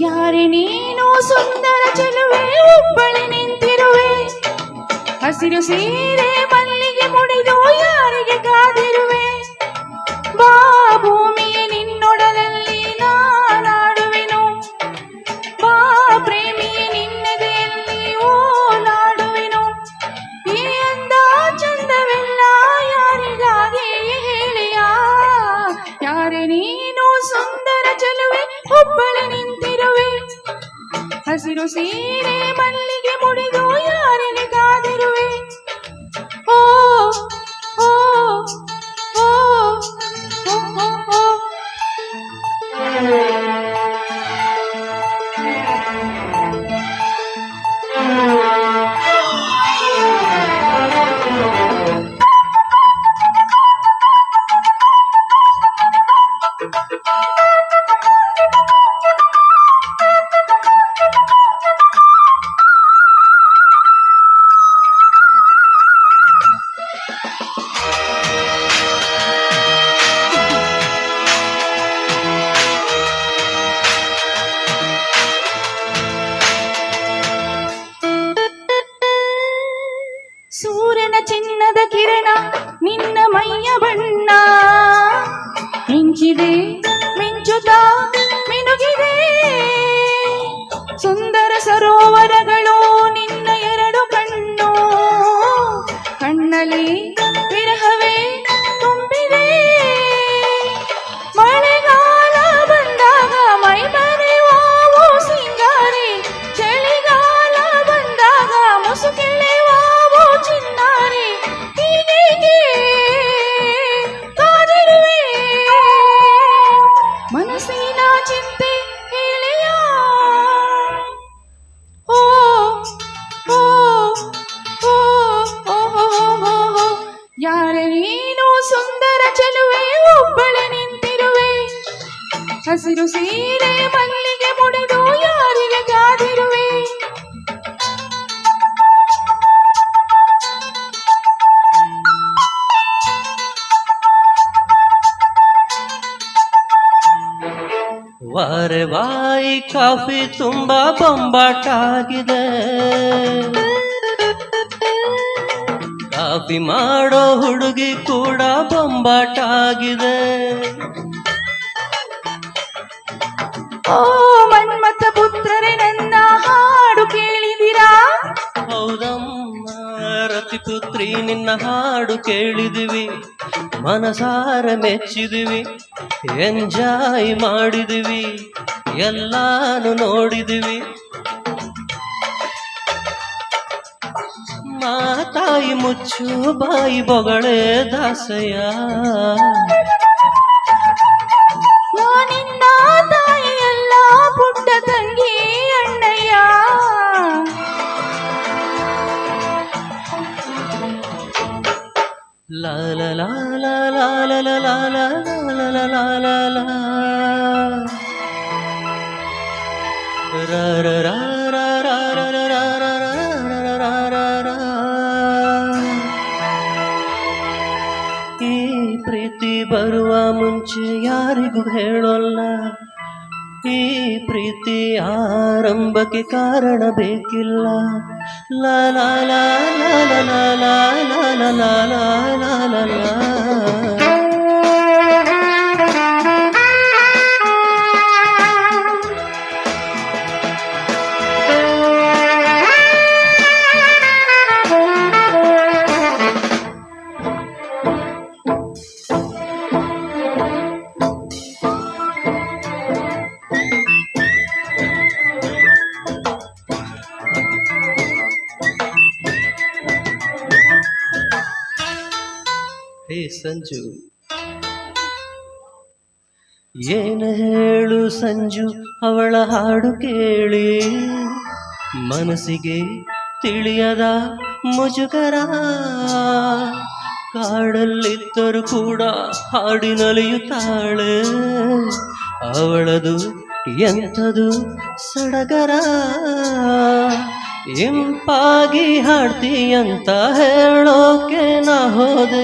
ಯಾರೇ ನೀನು ಸುಂದರ ಚೆಲುವೆ ಒಬ್ಬಳೆ ನಿಂತಿರುವೆ ಹಸಿರು ಸೀರೆ ಮಲ್ಲಿಗೆ ಮುಡಿದು ಯಾರಿಗೆ ಕಾದಿರುವೆ ಬಾ ಭೂಮಿಯೇ ನಿನ್ನೊಡಲಲ್ಲಿ ನಾನಾಡುವೆನು ಬಾ ಪ್ರೇಮಿಯೇ ನಿನ್ನದೆಯಲ್ಲಿ ಓಲಾಡುವೆನು ಈ ಅಂದ ಚಂದವೆಲ್ಲ ಯಾರಿಗಾಗಿ ಹೇಳಿಯ ಯಾರೇ ನೀನು ಸುಂದರ ಚೆಲುವೆ ಒಬ್ಬಳೆ ನಿಂತಿರುವೆ ಹಸಿರು ಸೀರೆ ಮಲ್ಲಿಗೆ ಮುಡಿದು ಯಾರಿಗೆ ಕಾದಿರುವೆ ಓ ಓ ಓ ಓ ಓ ಸೂರ್ಯನ ಚಿನ್ನದ ಕಿರಣ ನಿನ್ನ ಮೈಯ ಬಣ್ಣ ಮಿಂಚಿದೆ ಮಿಂಚುತ್ತ ಮಿನುಗಿದೆ ಸುಂದರ ಸರೋವರಗಳು ನಿನ್ನ ಎರಡು ಕಣ್ಣು ಕಣ್ಣಲ್ಲಿ ವಿರಹವೇ ತುಂಬಿದೆ ಮಳೆಗಾಲ ಬಂದಾಗ ಮೈ ಮರೆಯುವ ಸಿಂಗಾರಿ ಚಳಿಗಾಲ ಬಂದಾಗ ಮುಸುಕೆಳೆಯುವ ಚಿನ್ನಾರಿ ಹೀಗೆ ಕಾದಿರುವೆ ಮನಸ್ಸಿನ ಚಿಂತೆ ಹೇಳಿಯ ಓ ಓ ಓ ಓ ಯಾರೇ ನೀನು ಸುಂದರ ಚೆಲುವೆ ಒಬ್ಬಳೆ ನಿಂತಿರುವೆ ಹಸಿರು ಸೀರೆ ಮಲ್ಲಿಗೆ ಮುಡಿದು ಯಾರಿಗೆ ಕಾದಿರುವೆ ವಾರೆ ವಾಯಿ ಕಾಫಿ ತುಂಬಾ ಬೊಂಬಾಟಾಗಿದೆ ಕಾಫಿ ಮಾಡೋ ಹುಡುಗಿ ಕೂಡ ಬೊಂಬಾಟಾಗಿದೆ ಓ ಮನ್ಮಥ ಪುತ್ರರೇ ನನ್ನ ಹಾಡು ಕೇಳಿದಿರಾ ಹೌದಮ್ಮ ರತಿಪುತ್ರಿ ನಿನ್ನ ಹಾಡು ಕೇಳಿದಿವಿ ಮನಸಾರ ಮೆಚ್ಚಿದಿವಿ ಎಂಜಾಯ್ ಮಾಡಿದಿವಿ ಎಲ್ಲಾನು ನೋಡಿದಿವಿ ಮಾತಾಯಿ ಮುಚ್ಚು ಬಾಯಿ ಬೊಗಳೆ ದಾಸಯ್ಯ ನಿನ್ನ ತಾಯಿ ಎಲ್ಲ ಪುಟ್ಟ ತಂಗಿ ಅಣ್ಣಯ್ಯ ಲಾ ಲಾ ಲಾ ಲಾ ಲಾ ಲಾ ಲಾ ಲಾ ಲಾ ಲಾ ಲಾ ಲಾ ಲಾ ರಾ ರಾ ರಾ ರಾ ರಾ ರಾ ರಾ ರಾ ರಾ ರಾ ರಾ. ಈ ಪ್ರೀತಿ ಬರುವ ಮುಂಚೆ ಯಾರಿಗೂ ಹೇಳೋಲ್ಲ ಈ ಪ್ರೀತಿ ಆರಂಭಕ್ಕೆ ಕಾರಣ ಬೇಕಿಲ್ಲ ಲಾ ಲಾ ಲಾ ಲಾ ಲಾ ಲಾ ಲಾ ಲಾ ಲಾ ಲಾ ಲಾ ಲಾ. ಹೇ ಸಂಜು ಏನು ಹೇಳು ಸಂಜು ಅವಳ ಹಾಡು ಕೇಳಿ ಮನಸ್ಸಿಗೆ ತಿಳಿಯದ ಮುಜುಗರ ಕಾಡಲ್ಲಿದ್ದರೂ ಕೂಡ ಹಾಡಿನಲಿಯುತ್ತಾಳೆ ಅವಳದು ಎಂಥದು ಸಡಗರ ಇಂಪಾಗಿ ಹಾಡ್ತೀಯಂತ ಹೇಳೋಕೆ ನಾ ಹೋದೆ